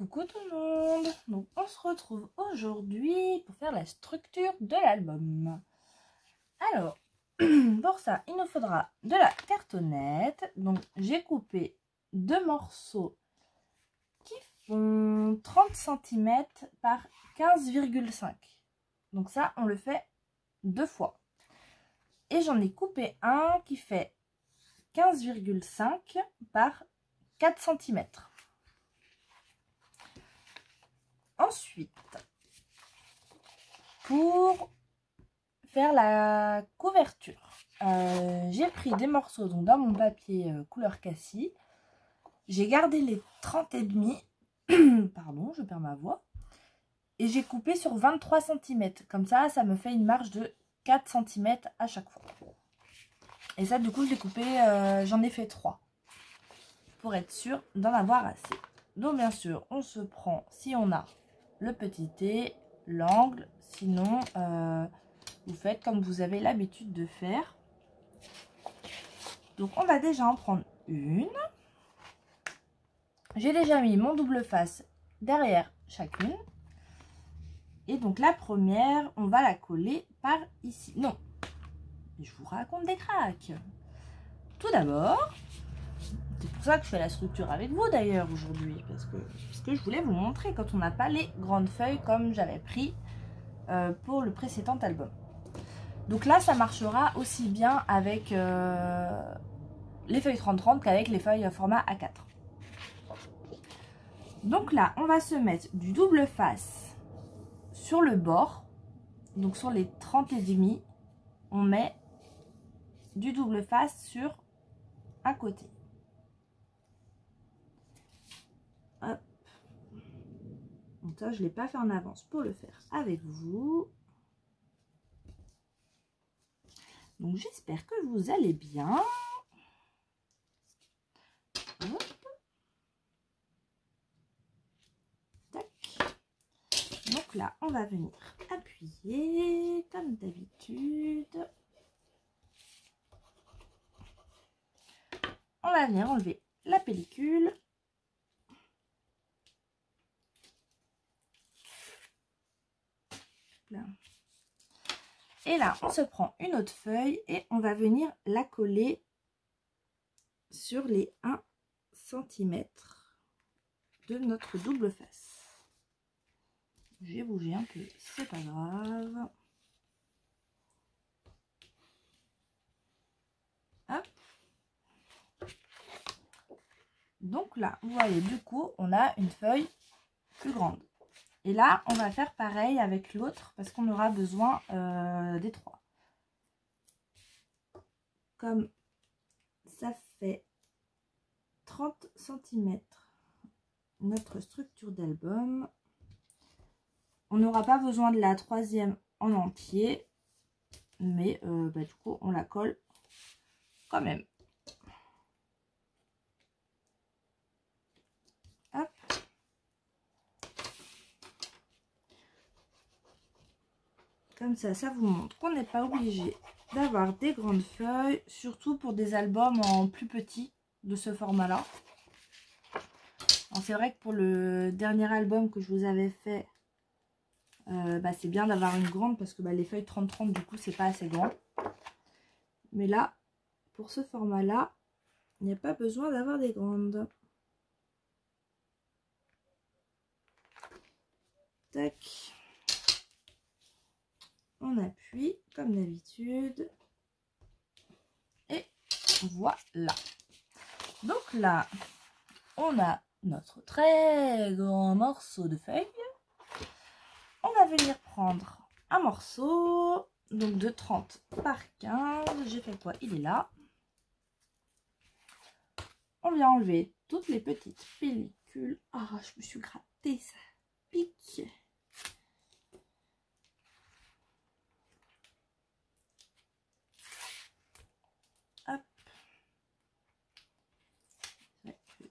Coucou tout le monde. Donc on se retrouve aujourd'hui pour faire la structure de l'album. Alors, pour ça, il nous faudra de la cartonnette. Donc j'ai coupé deux morceaux qui font 30 cm par 15,5. Donc ça, on le fait deux fois. Et j'en ai coupé un qui fait 15,5 par 4 cm. Ensuite, pour faire la couverture, j'ai pris des morceaux donc dans mon papier couleur cassis. J'ai gardé les 30,5, pardon, je perds ma voix. Et j'ai coupé sur 23 cm. Comme ça me fait une marge de 4 cm à chaque fois. Et ça, du coup, je l'ai coupé, j'en ai fait 3. Pour être sûr d'en avoir assez. Donc, bien sûr, on se prend, si on a le petit T, l'angle, sinon vous faites comme vous avez l'habitude de faire. Donc on va déjà en prendre une. J'ai déjà mis mon double face derrière chacune. Et donc la première, on va la coller par ici. Non, je vous raconte des cracks. Tout d'abord, c'est pour ça que je fais la structure avec vous d'ailleurs aujourd'hui, parce que je voulais vous montrer quand on n'a pas les grandes feuilles comme j'avais pris pour le précédent album. Donc là, ça marchera aussi bien avec les feuilles 30-30 qu'avec les feuilles format A4. Donc là, on va se mettre du double face sur le bord. Donc sur les 30,5, on met du double face sur un côté. Hop. Donc ça, je ne l'ai pas fait en avance pour le faire avec vous. Donc j'espère que vous allez bien. Hop. Tac. Donc là, on va venir appuyer comme d'habitude. On va venir enlever la pellicule. Là. Et là, on se prend une autre feuille et on va venir la coller sur les 1 cm de notre double face. J'ai bougé un peu, c'est pas grave. Hop. Donc là, vous voyez, du coup, on a une feuille plus grande. Et là, on va faire pareil avec l'autre parce qu'on aura besoin des trois. Comme ça fait 30 cm notre structure d'album. On n'aura pas besoin de la troisième en entier, mais du coup, on la colle quand même. Hop. Comme ça, ça vous montre qu'on n'est pas obligé d'avoir des grandes feuilles, surtout pour des albums en plus petit de ce format-là. C'est vrai que pour le dernier album que je vous avais fait, c'est bien d'avoir une grande parce que les feuilles 30-30 du coup c'est pas assez grand. Mais là, pour ce format-là, il n'y a pas besoin d'avoir des grandes. Tac. On appuie comme d'habitude. Et voilà. Donc là, on a notre très grand morceau de feuille. On va venir prendre un morceau donc de 30 par 15. J'ai fait quoi? Il est là. On vient enlever toutes les petites pellicules. Ah, je me suis grattée, ça pique. Hop.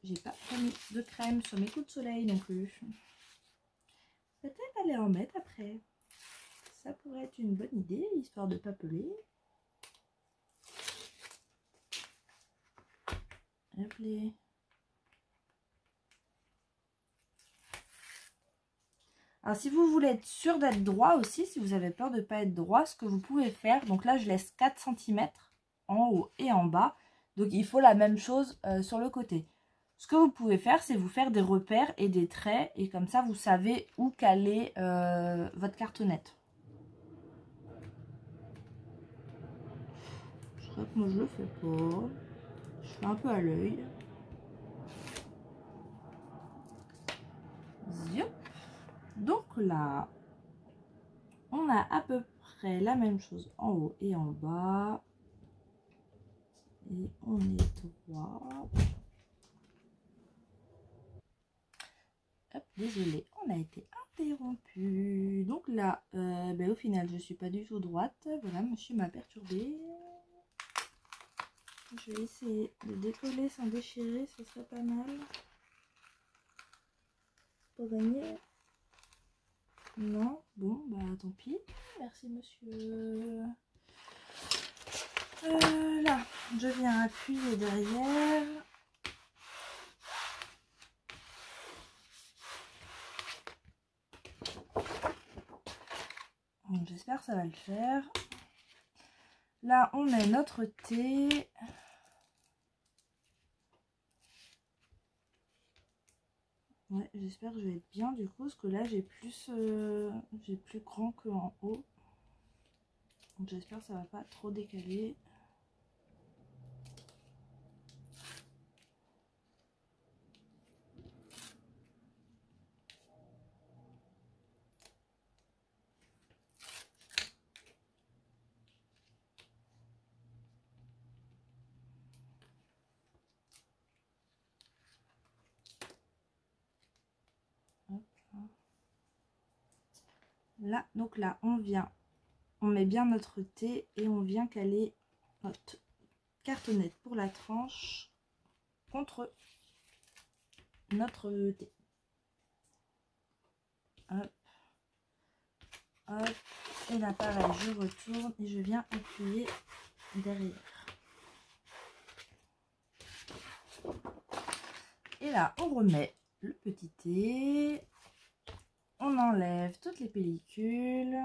J'ai pas mis de crème sur mes coups de soleil non plus. Peut-être aller en mettre après. Ça pourrait être une bonne idée, histoire de pas peler. Hop les. Alors si vous voulez être sûr d'être droit aussi, si vous avez peur de ne pas être droit, ce que vous pouvez faire, donc là je laisse 4 cm en haut et en bas, donc il faut la même chose sur le côté. Ce que vous pouvez faire, c'est vous faire des repères et des traits, et comme ça vous savez où caler votre cartonnette. Je crois que moi je le fais pas, je fais un peu à l'œil. Donc là, on a à peu près la même chose en haut et en bas. Et on est droit. Hop, désolé, on a été interrompu. Donc là, au final, je suis pas du tout droite. Voilà, monsieur m'a perturbée. Je vais essayer de décoller sans déchirer, ce serait pas mal. Pour gagner. Non, bon, bah tant pis. Merci monsieur. Là, je viens appuyer derrière. J'espère que ça va le faire. Là, on met notre thé. Ouais, j'espère que je vais être bien du coup, parce que là, j'ai plus grand qu'en haut. Donc j'espère que ça va pas trop décaler. Là, donc là, on met bien notre thé et on vient caler notre cartonnette pour la tranche contre notre thé. Hop, hop, et là pareil, je retourne et je viens appuyer derrière. Et là, on remet le petit thé. On enlève toutes les pellicules.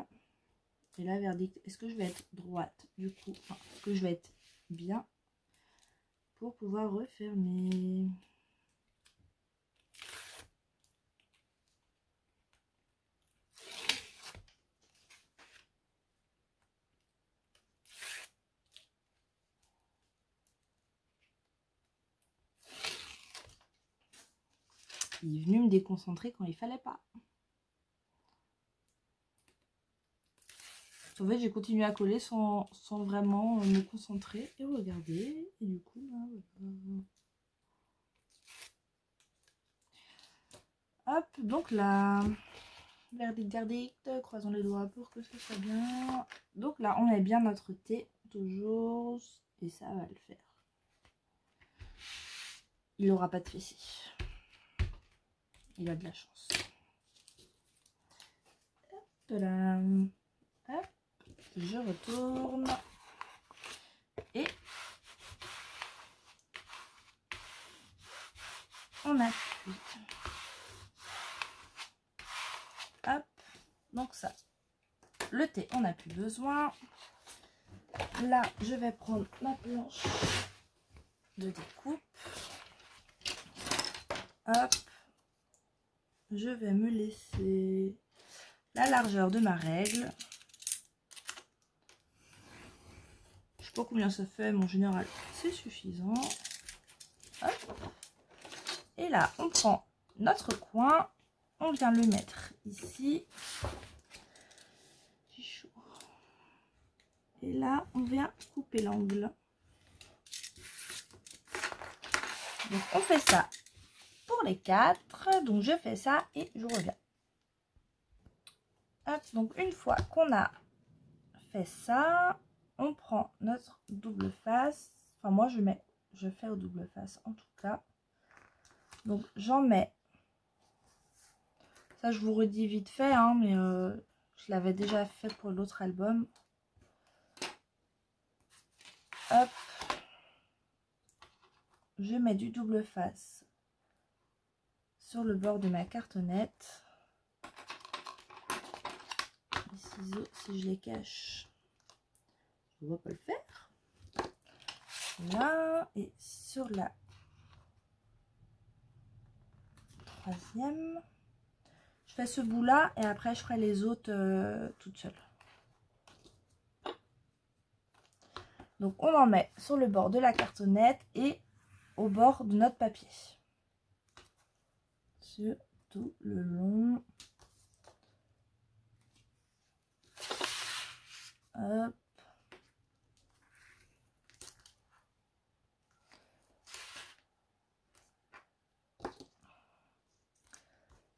Et là, verdict, est-ce que je vais être droite du coup, enfin, est-ce que je vais être bien pour pouvoir refermer. Il est venu me déconcentrer quand il fallait pas. En fait, j'ai continué à coller sans vraiment me concentrer. Et regardez. Et du coup, là, hop, donc là, verdict, croisons les doigts pour que ce soit bien. Donc là, on met bien notre thé, toujours, et ça va le faire. Il n'aura pas de fessier. Il a de la chance. Hop là. Hop, je retourne. Et on appuie. Hop, donc ça. Le thé, on n'a plus besoin. Là, je vais prendre ma planche de découpe. Hop. Je vais me laisser la largeur de ma règle. Je sais pas combien ça fait, mais en général, c'est suffisant. Hop. Et là, on prend notre coin. On vient le mettre ici. Et là, on vient couper l'angle. Donc, on fait ça pour les 4. Donc, je fais ça et je reviens. Hop, donc, une fois qu'on a fait ça, on prend notre double face. Enfin, moi, je fais au double face en tout cas. Donc, j'en mets. Ça, je vous redis vite fait, hein, mais je l'avais déjà fait pour l'autre album. Hop. Je mets du double face sur le bord de ma cartonnette. ciseaux, si je les cache, je ne vais pas le faire. Là, et sur la troisième, je fais ce bout là et après je ferai les autres toute seule. Donc on en met sur le bord de la cartonnette et au bord de notre papier. Sur tout le long. Hop.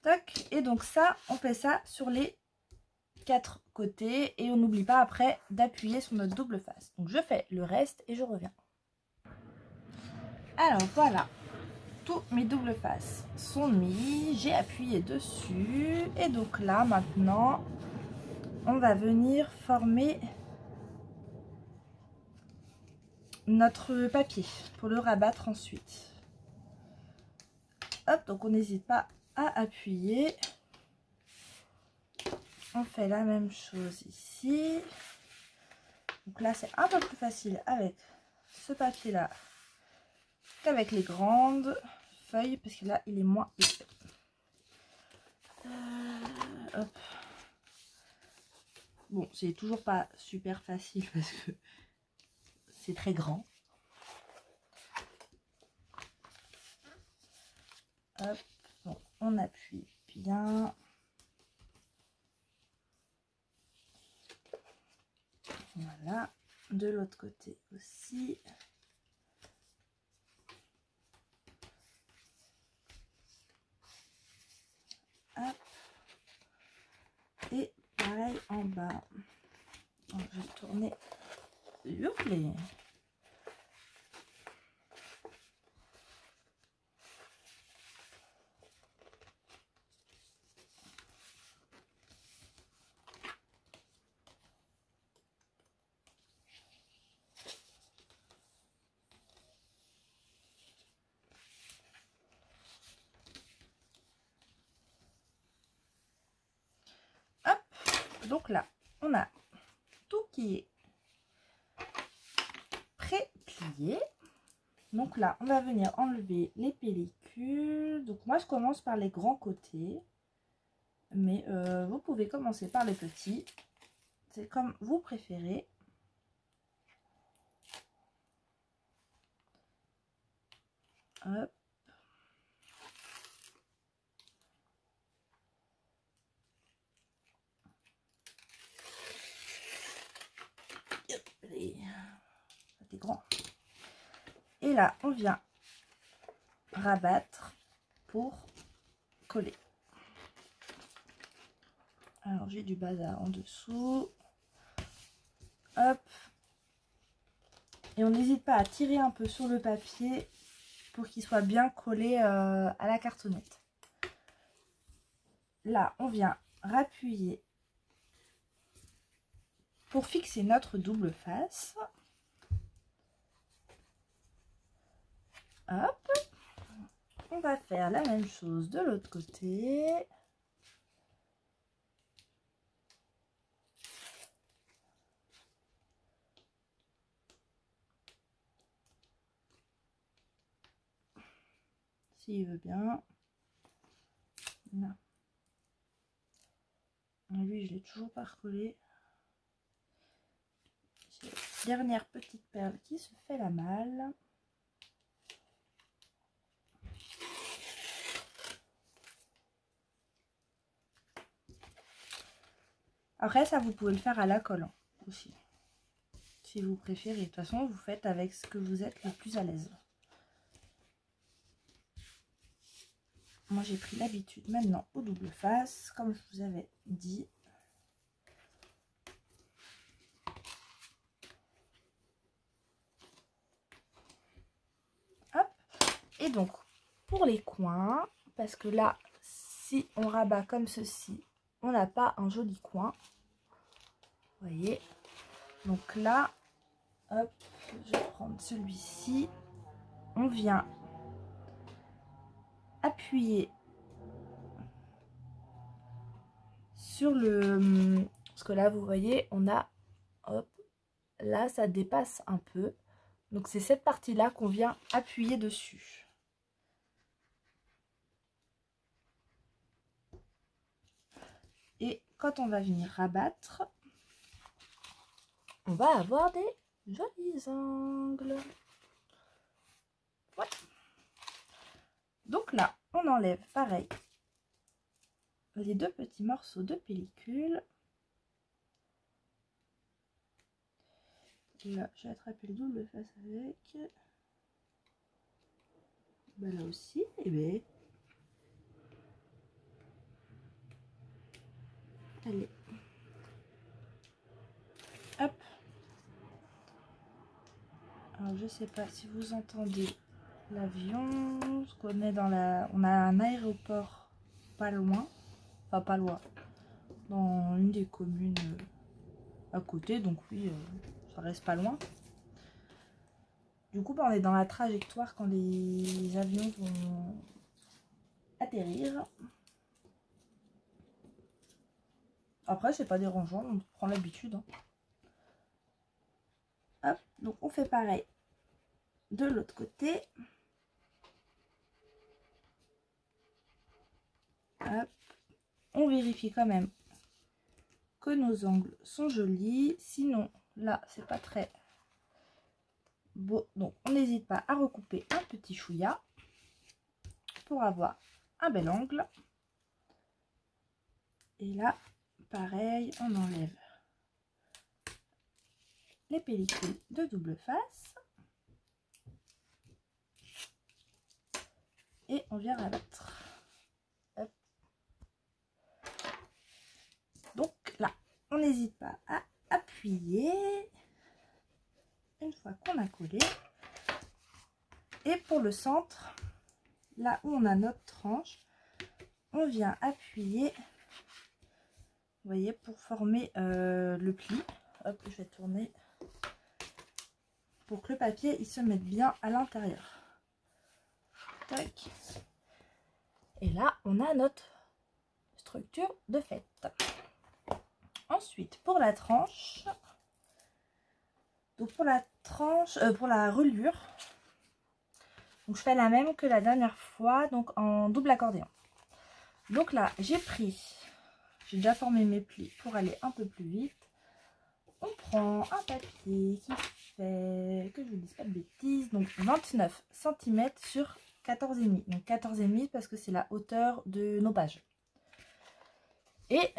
Tac. Et donc ça, on fait ça sur les 4 côtés et on n'oublie pas après d'appuyer sur notre double face. Donc je fais le reste et je reviens. Alors voilà, tous mes doubles faces sont mis, j'ai appuyé dessus et donc là maintenant on va venir former notre papier pour le rabattre ensuite. Hop, donc on n'hésite pas à appuyer. On fait la même chose ici. Donc là c'est un peu plus facile avec ce papier là qu'avec les grandes feuilles parce que là il est moins épais. Hop. Bon, c'est toujours pas super facile parce que c'est très grand. Hop, bon, on appuie bien. Voilà, de l'autre côté aussi. Hop. Et pareil en bas. Donc, je vais tourner. Youplé. Hop. Donc là, on a tout qui est pré-plié. Donc là, on va venir enlever les pellicules. Donc moi, je commence par les grands côtés. Mais vous pouvez commencer par les petits. C'est comme vous préférez. Hop. C'était grand. Et là, on vient rabattre pour coller. Alors, j'ai du bazar en dessous. Hop. Et on n'hésite pas à tirer un peu sur le papier pour qu'il soit bien collé à la cartonnette. Là, on vient rappuyer pour fixer notre double face. Hop. On va faire la même chose de l'autre côté. S'il veut bien. Là. Lui, je l'ai toujours pas recollé. Dernière petite perle qui se fait la malle. Après, ça, vous pouvez le faire à la colle aussi. Si vous préférez. De toute façon, vous faites avec ce que vous êtes le plus à l'aise. Moi, j'ai pris l'habitude maintenant au double face, comme je vous avais dit. Hop. Et donc, pour les coins, parce que là, si on rabat comme ceci, on n'a pas un joli coin. Vous voyez. Donc là, hop, je vais prendre celui-ci. On vient appuyer sur Parce que là, vous voyez, on a, hop, là, ça dépasse un peu. Donc, c'est cette partie-là qu'on vient appuyer dessus. Et quand on va venir rabattre, on va avoir des jolis angles. Voilà. Donc là, on enlève pareil les deux petits morceaux de pellicule. Là, j'ai attrapé le double face avec. Ben là aussi, et bien. Allez. Hop. Alors, je sais pas si vous entendez l'avion. Parce qu'on est dans la... On a un aéroport pas loin. Enfin, pas loin. Dans une des communes à côté. Donc oui, ça reste pas loin. Du coup, on est dans la trajectoire quand les avions vont atterrir. Après, c'est pas dérangeant, on prend l'habitude. Hein. Hop, donc on fait pareil de l'autre côté. Hop. On vérifie quand même que nos angles sont jolis. Sinon, là, c'est pas très beau. Donc, on n'hésite pas à recouper un petit chouïa pour avoir un bel angle. Et là, pareil, on enlève les pellicules de double face. Et on vient rabattre. Hop. Donc là, on n'hésite pas à appuyer une fois qu'on a collé. Et pour le centre, là où on a notre tranche, on vient appuyer, vous voyez, pour former le pli. Hop, je vais tourner pour que le papier il se mette bien à l'intérieur. Tac. Et là, on a notre structure de fête. Ensuite, pour la tranche, donc pour la tranche, pour la reliure, donc je fais la même que la dernière fois, donc en double accordéon. Donc là, j'ai déjà formé mes plis pour aller un peu plus vite. On prend un papier qui fait, que je vous dise pas de bêtises, donc 29 cm sur 14,5. Donc 14,5 parce que c'est la hauteur de nos pages. Et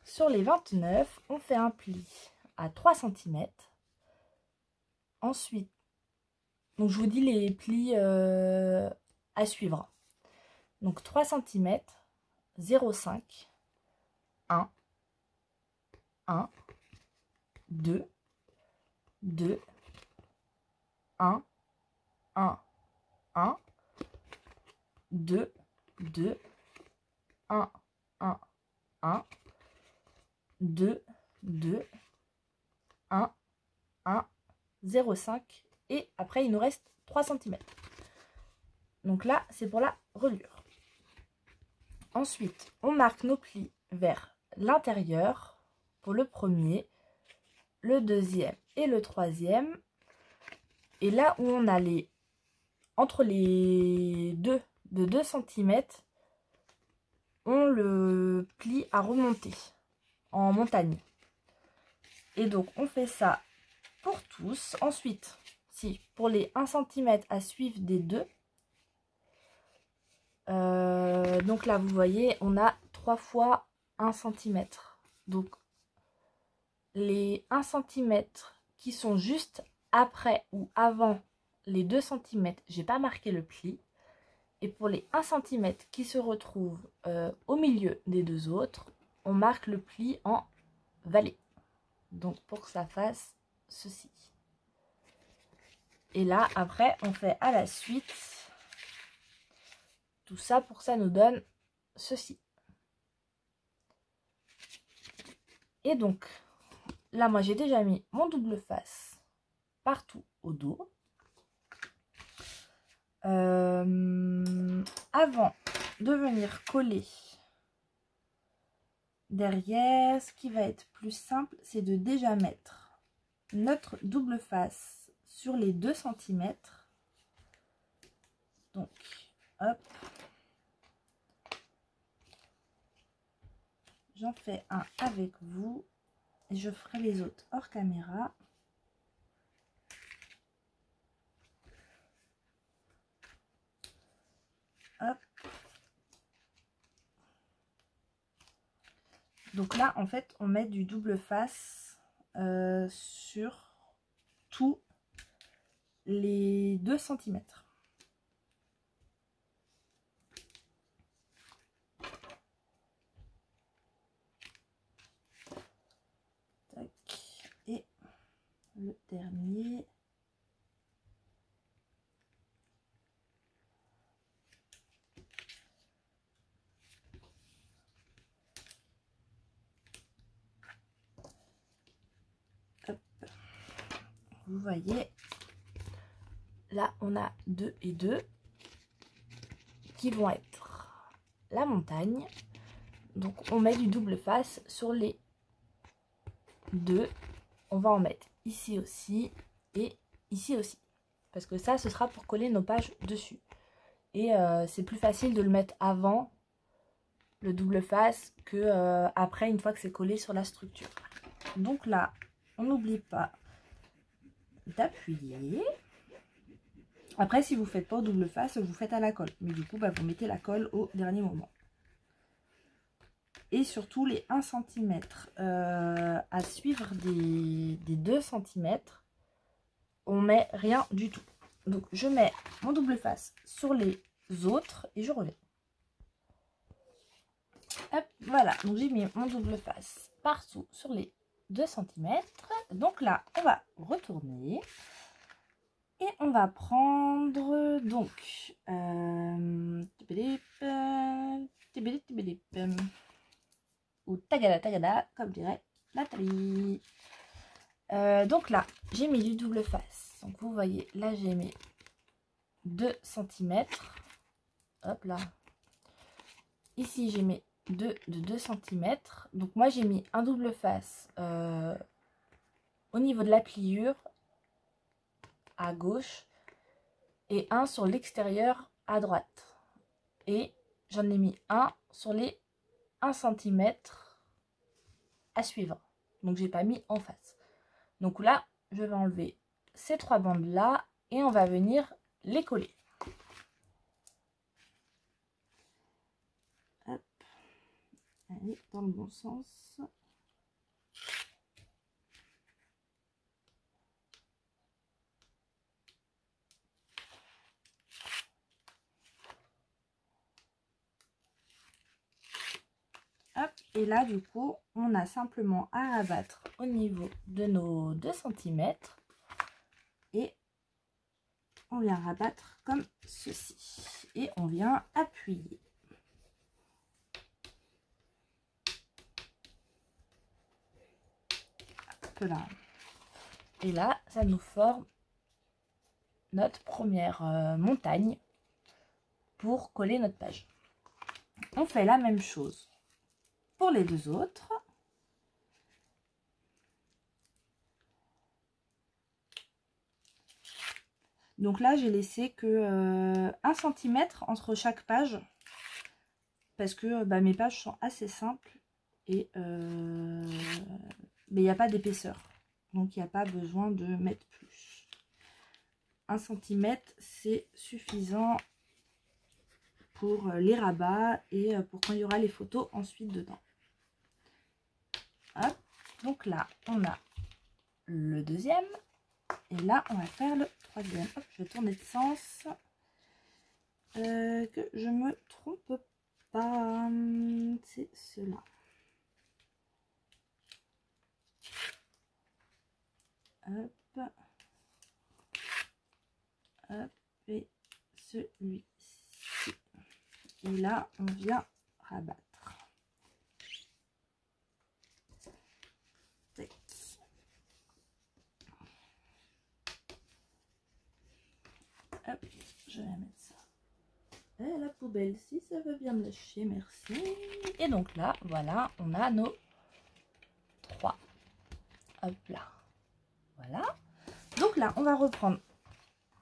sur les 29, on fait un pli à 3 cm. Ensuite, donc je vous dis les plis à suivre. Donc 3 cm, 0,5, 1, 1, 2, 2, 1, 1, 1, 2, 2, 1, 1, 1, 2, 2, 1, 1, 0,5 et après il nous reste 3 cm. Donc là c'est pour la reliure. Ensuite on marque nos plis vers l'intérieur pour le premier, le deuxième et le troisième. Et là où on a les entre les deux de 2 cm, on le plie à remonter en montagne. Et donc on fait ça pour tous. Ensuite, si pour les 1 cm à suivre des deux, donc là vous voyez on a 3 fois 1 cm. Donc les 1 cm qui sont juste après ou avant les 2 cm, j'ai pas marqué le pli. Et pour les 1 cm qui se retrouvent au milieu des deux autres, on marque le pli en valet. Donc pour que ça fasse ceci. Et là après on fait à la suite tout ça pour que ça nous donne ceci. Et donc là moi j'ai déjà mis mon double face partout au dos. Avant de venir coller derrière, ce qui va être plus simple, c'est de déjà mettre notre double face sur les 2 cm. Donc, hop. J'en fais un avec vous et je ferai les autres hors caméra. Hop. Donc là, en fait, on met du double face sur tous les 2 cm. Tac. Et le dernier. Hop. Vous voyez, là on a 2 et 2 qui vont être la montagne. Donc on met du double face sur les 2. On va en mettre ici aussi et ici aussi. Parce que ça, ce sera pour coller nos pages dessus. Et c'est plus facile de le mettre avant le double face que après, une fois que c'est collé sur la structure. Donc là, on n'oublie pas d'appuyer. Après, si vous ne faites pas au double face, vous faites à la colle. Mais du coup, bah, vous mettez la colle au dernier moment. Et surtout les 1 cm à suivre des 2 cm, on met rien du tout. Donc je mets mon double face sur les autres et je reviens. Hop, voilà, donc j'ai mis mon double face partout sur les 2 cm. Donc là, on va retourner. Et on va prendre donc ou tagada tagada, comme dirait Nathalie. Donc là, j'ai mis du double face. Donc vous voyez, là j'ai mis 2 cm. Hop là. Ici j'ai mis 2 de 2 cm. Donc moi j'ai mis un double face au niveau de la pliure à gauche et un sur l'extérieur à droite. Et j'en ai mis un sur les 1 cm à suivre. Donc j'ai pas mis en face. Donc là, je vais enlever ces 3 bandes là et on va venir les coller. Hop. Allez, dans le bon sens. Hop, et là du coup on a simplement à abattre au niveau de nos 2 cm et on vient rabattre comme ceci et on vient appuyer. Hop là. Et là ça nous forme notre première montagne pour coller notre page. On fait la même chose pour les 2 autres. Donc là, j'ai laissé que 1 cm entre chaque page parce que mes pages sont assez simples et mais il n'y a pas d'épaisseur. Donc il n'y a pas besoin de mettre plus. 1 cm, c'est suffisant pour les rabats et pour quand il y aura les photos ensuite dedans. Hop. Donc là, on a le deuxième. Et là, on va faire le troisième. Hop, je vais tourner de sens. Que je me trompe pas. C'est cela. Hop. Hop. Et celui-ci. Et là, on vient rabattre. Tac. Hop, je vais mettre ça la poubelle, si ça veut bien me lâcher, merci. Et donc là, voilà, on a nos 3. Hop là. Voilà. Donc là, on va reprendre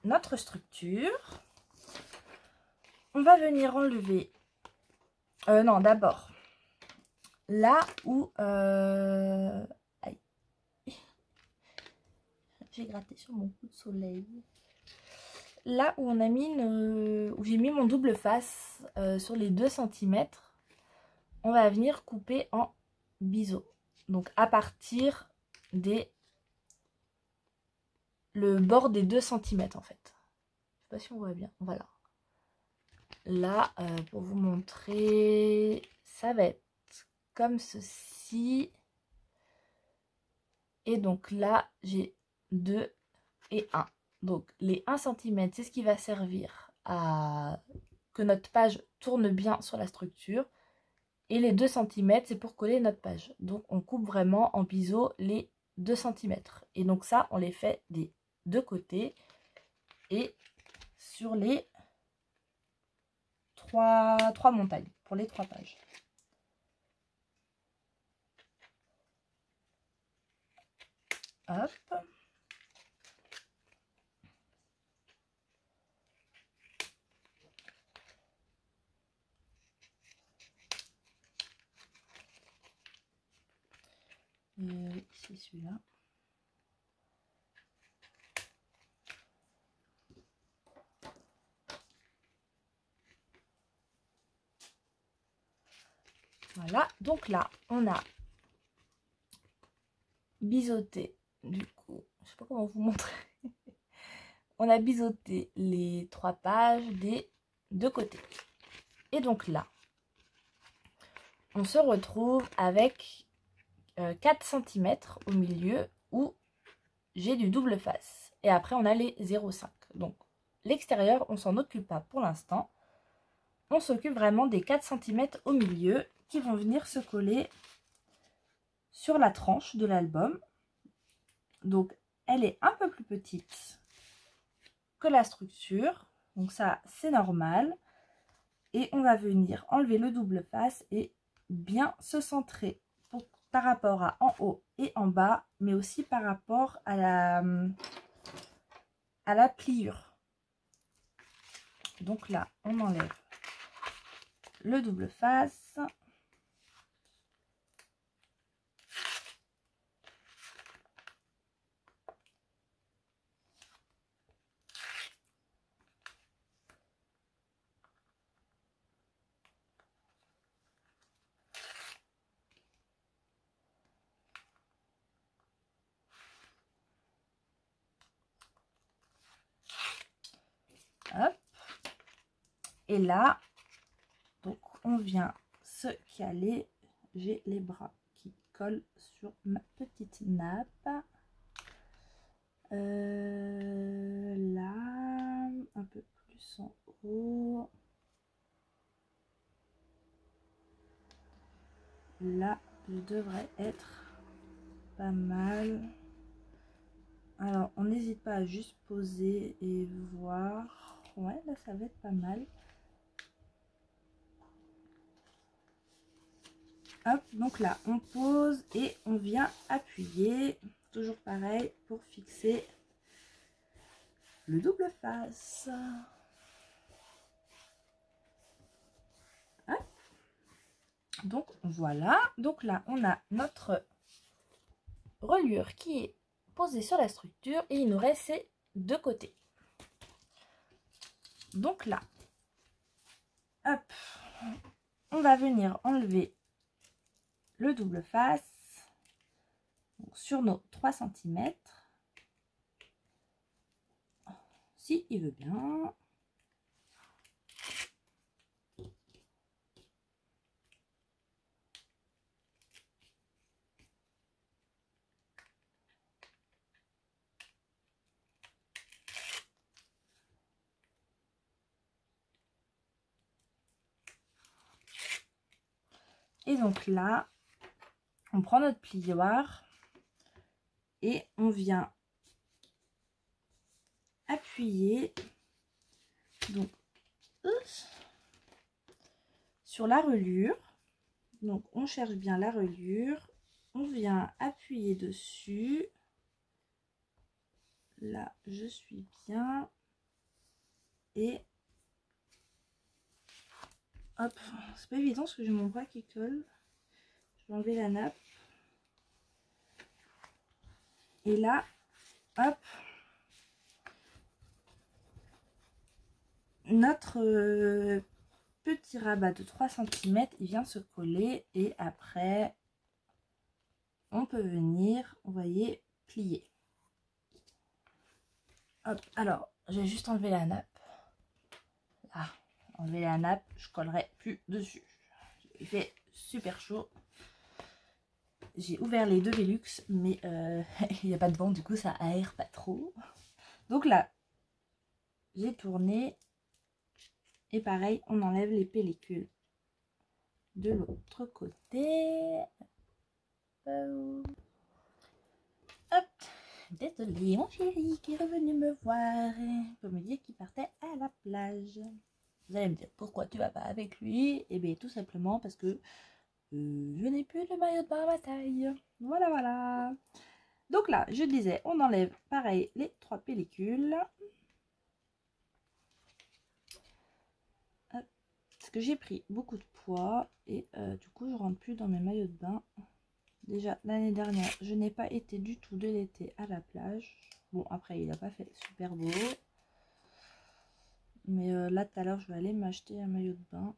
notre structure. On va venir enlever... non, d'abord, là où... Aïe. J'ai gratté sur mon coup de soleil. Là où on a mis où j'ai mis mon double face sur les 2 cm, on va venir couper en biseau. Donc à partir des le bord des 2 cm en fait. Je sais pas si on voit bien. Voilà. Là, pour vous montrer, ça va être comme ceci. Et donc là, j'ai 2 et 1. Donc les 1 cm, c'est ce qui va servir à que notre page tourne bien sur la structure. Et les 2 cm, c'est pour coller notre page. Donc on coupe vraiment en biseau les 2 cm. Et donc ça, on les fait des 2 côtés. Et sur les 3 montagnes, pour les 3 pages. Hop. C'est celui-là. Voilà, donc là, on a biseauté, du coup, je sais pas comment vous montrer. On a biseauté les 3 pages des 2 côtés. Et donc là, on se retrouve avec 4 cm au milieu où j'ai du double face. Et après, on a les 0,5. Donc, l'extérieur, on s'en occupe pas pour l'instant. On s'occupe vraiment des 4 cm au milieu qui vont venir se coller sur la tranche de l'album. Donc, elle est un peu plus petite que la structure. Donc ça, c'est normal. Et on va venir enlever le double face et bien se centrer par rapport à en haut et en bas, mais aussi par rapport à la pliure. Donc là, on enlève le double face. Hop. Et là, donc on vient se caler. J'ai les bras qui collent sur ma petite nappe. Là, un peu plus en haut. Là, je devrais être pas mal. Alors, on n'hésite pas à juste poser et voir. Ouais, là, ça va être pas mal. Hop, donc là, on pose et on vient appuyer. Toujours pareil pour fixer le double face. Hop. Donc, voilà. Donc là, on a notre reliure qui est posée sur la structure et il nous reste ces 2 côtés. Donc là, hop, on va venir enlever le double face sur nos 3 cm. Si il veut bien. Et donc là, on prend notre plioir et on vient appuyer. Donc, sur la reliure. Donc on cherche bien la reliure, on vient appuyer dessus. Là je suis bien et hop, c'est pas évident parce que j'ai mon bras qui colle. Je vais enlever la nappe et là hop, notre petit rabat de 3 cm il vient se coller et après on peut venir, vous voyez, plier. Hop, alors j'ai juste enlevé la nappe. Là, enlever la nappe, je collerai plus dessus. Il fait super chaud. J'ai ouvert les deux Velux, mais il n'y a pas de vent, du coup ça aère pas trop. Donc là, j'ai tourné. Et pareil, on enlève les pellicules de l'autre côté. Hop, désolée, mon chéri qui est revenu me voir pour me dire qu'il partait à la plage. Vous allez me dire pourquoi tu vas pas avec lui? Eh bien tout simplement parce que je n'ai plus de maillot de bain à ma taille. Voilà, voilà. Donc là, je disais, on enlève pareil les 3 pellicules. Hop, parce que j'ai pris beaucoup de poids et du coup je rentre plus dans mes maillots de bain. Déjà l'année dernière, je n'ai pas été du tout de l'été à la plage. Bon après il n'a pas fait super beau. Mais là tout à l'heure je vais aller m'acheter un maillot de bain,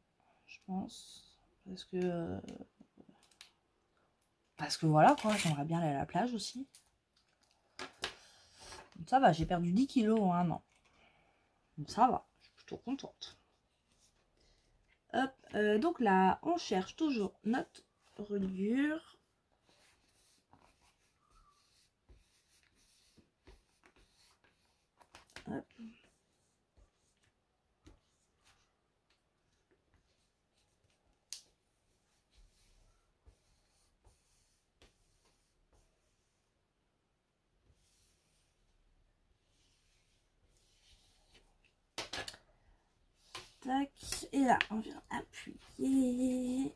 je pense. Parce que voilà quoi, j'aimerais bien aller à la plage aussi. Donc ça va, j'ai perdu 10 kilos en un an. Donc ça va, je suis plutôt contente. Hop, donc là, on cherche toujours notre reliure. Hop. Tac, et là, on vient appuyer.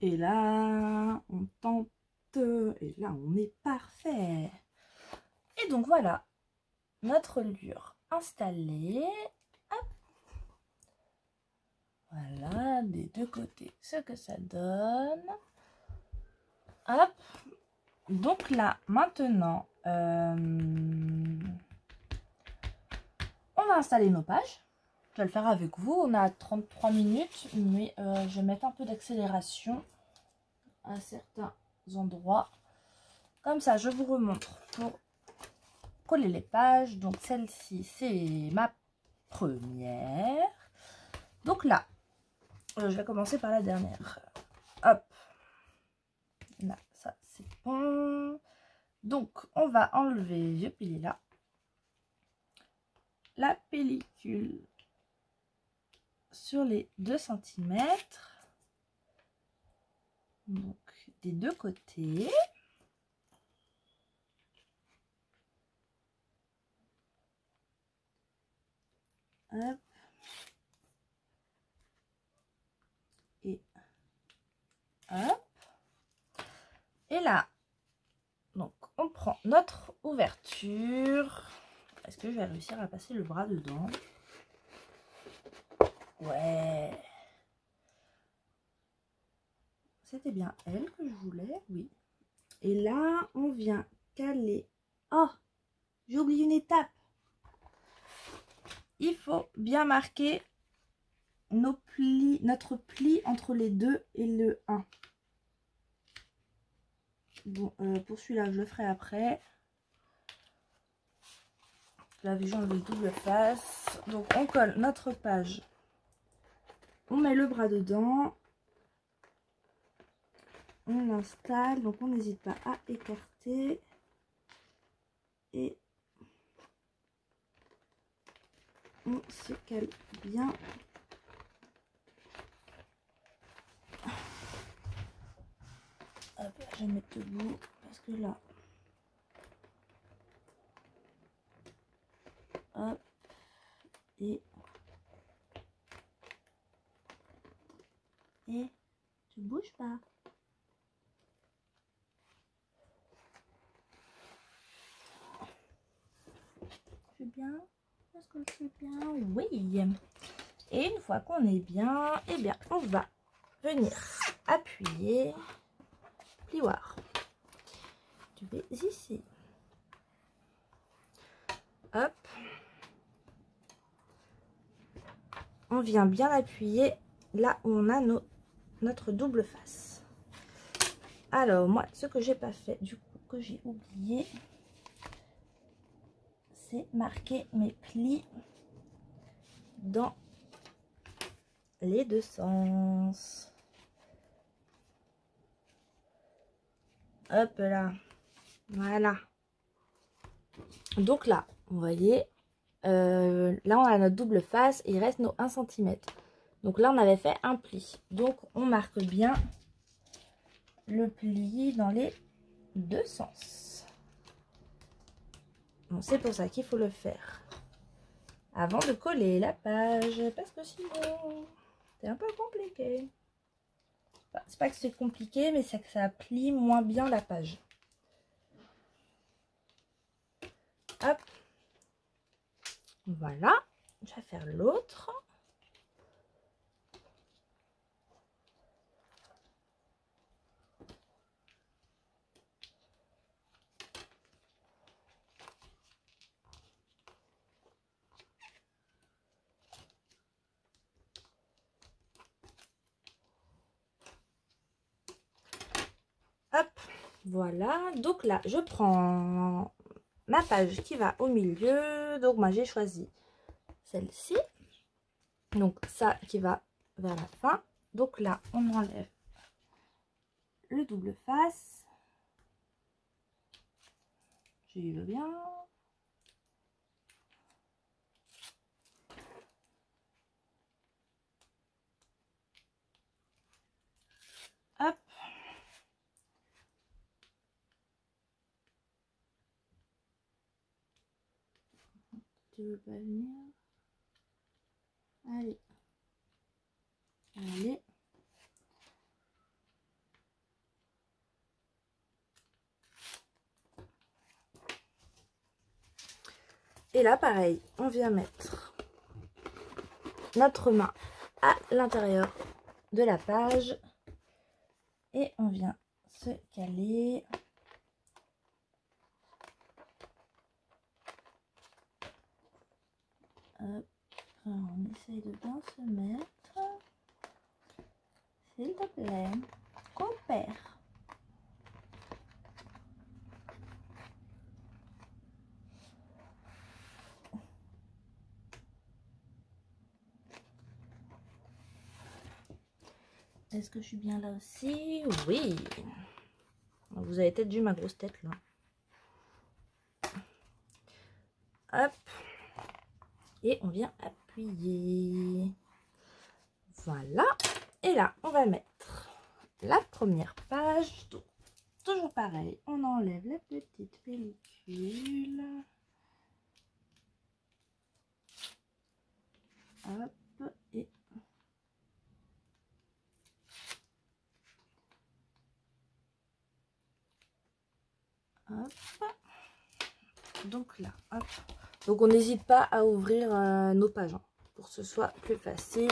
Et là, on tente. Et là, on est parfait. Et donc, voilà, notre reliure installée. Hop. Voilà, des deux côtés, ce que ça donne. Hop. Donc là, maintenant, on va installer nos pages. Je vais le faire avec vous. On a 33 minutes, mais je vais mettre un peu d'accélération à certains endroits. Comme ça, je vous remontre pour coller les pages. Donc celle-ci, c'est ma première. Donc là, je vais commencer par la dernière. Hop. Là, ça c'est bon. Donc, on va enlever, je plie là, la pellicule sur les 2 cm. Donc, des deux côtés. Hop. Et hop. Et là, donc, on prend notre ouverture. Est-ce que je vais réussir à passer le bras dedans? Ouais. C'était bien elle que je voulais, oui. Et là, on vient caler. Oh, j'ai oublié une étape. Il faut bien marquer nos plis, notre pli entre les 2 et le 1. Bon, pour celui-là, je le ferai après. Là, j'ai enlevé le double face. Donc, on colle notre page. On met le bras dedans. On installe. Donc, on n'hésite pas à écarter. Et on se cale bien. Hop, je vais mettre debout parce que là, hop, Et tu bouges pas. Je suis bien? Est-ce que je suis bien? Oui. Et une fois qu'on est bien, eh bien, on va venir appuyer plioir. Je vais ici. Hop. On vient bien appuyer là où on a notre double face. Alors, moi, ce que j'ai pas fait, du coup, que j'ai oublié, c'est marquer mes plis dans les deux sens. Hop là. Voilà. Donc là, vous voyez, là on a notre double face et il reste nos 1 cm. Donc là on avait fait un pli. Donc on marque bien le pli dans les deux sens. Bon, c'est pour ça qu'il faut le faire avant de coller la page, parce que sinon c'est un peu compliqué. Enfin, c'est pas que c'est compliqué, mais c'est que ça plie moins bien la page. Hop. Voilà. Je vais faire l'autre. Hop, voilà. Donc là, je prends ma page qui va au milieu. Donc moi, j'ai choisi celle-ci. Donc ça qui va vers la fin. Donc là, on enlève le double face. J'y veux bien. Hop. Tu veux pas venir? Allez. Allez. Et là, pareil, on vient mettre notre main à l'intérieur de la page. Et on vient se caler. Hop. Alors, on essaye de bien se mettre. S'il te plaît, compère. Est-ce que je suis bien là aussi? Oui. Vous avez peut-être vu ma grosse tête là. Hop. Et on vient appuyer. Voilà. Et là, on va mettre la première page. Donc, toujours pareil. On enlève la petite pellicule. Hop. Et hop. Donc là, hop. Donc on n'hésite pas à ouvrir nos pages hein, pour que ce soit plus facile.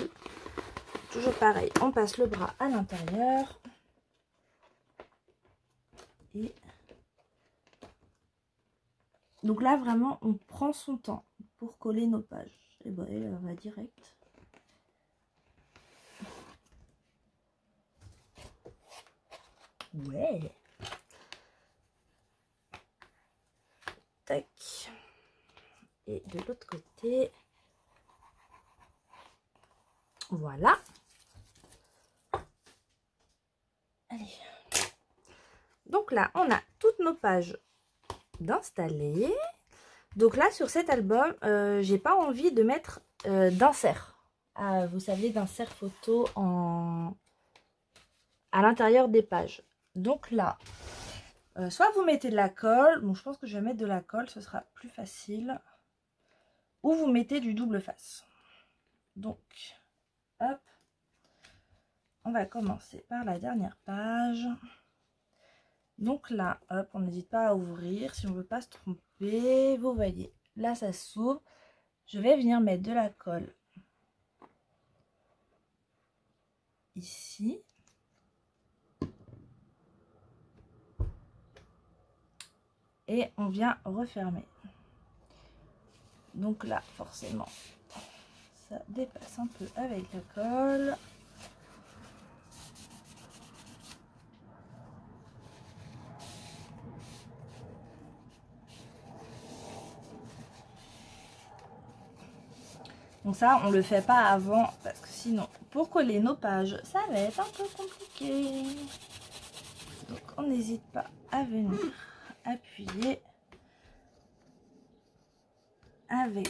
Toujours pareil, on passe le bras à l'intérieur. Et donc là vraiment on prend son temps pour coller nos pages. Et ben elle va direct. Ouais. Tac. Et de l'autre côté. Voilà. Allez. Donc là, on a toutes nos pages d'installer. Donc là, sur cet album, j'ai pas envie de mettre d'insert. Vous savez, d'insert photo à l'intérieur des pages. Donc là, soit vous mettez de la colle. Bon, je pense que je vais mettre de la colle, ce sera plus facile. ou vous mettez du double face. Donc, hop, on va commencer par la dernière page. Donc là, hop, on n'hésite pas à ouvrir si on ne veut pas se tromper. Vous voyez, là ça s'ouvre. Je vais venir mettre de la colle ici. Et on vient refermer. Donc là, forcément, ça dépasse un peu avec la colle. Donc ça, on le fait pas avant, parce que sinon, pour coller nos pages, ça va être un peu compliqué. Donc on n'hésite pas à venir appuyer avec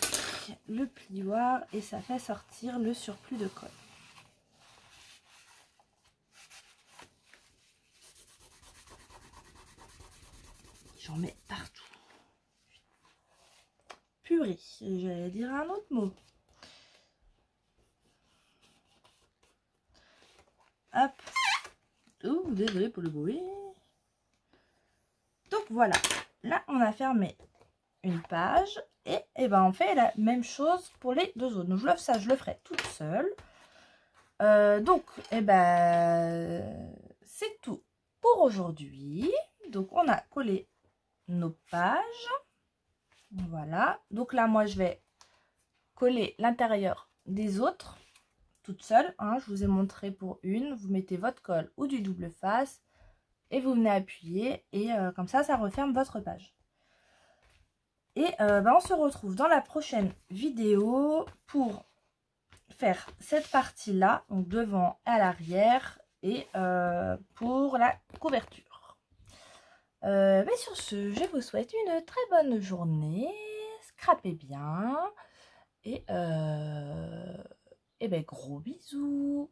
le plioir et ça fait sortir le surplus de colle. J'en mets partout. Purée, j'allais dire un autre mot. Hop. Oh, désolé pour le bruit. Donc voilà, là on a fermé une page et ben on fait la même chose pour les deux autres. Donc ça je le ferai toute seule. Donc et ben c'est tout pour aujourd'hui. Donc on a collé nos pages. Voilà. Donc là moi je vais coller l'intérieur des autres toute seule. Hein. Je vous ai montré pour une. Vous mettez votre colle ou du double face et vous venez appuyer et comme ça referme votre page. Et on se retrouve dans la prochaine vidéo pour faire cette partie là, donc devant à l'arrière et pour la couverture. Mais sur ce, je vous souhaite une très bonne journée, scrapez bien et ben gros bisous.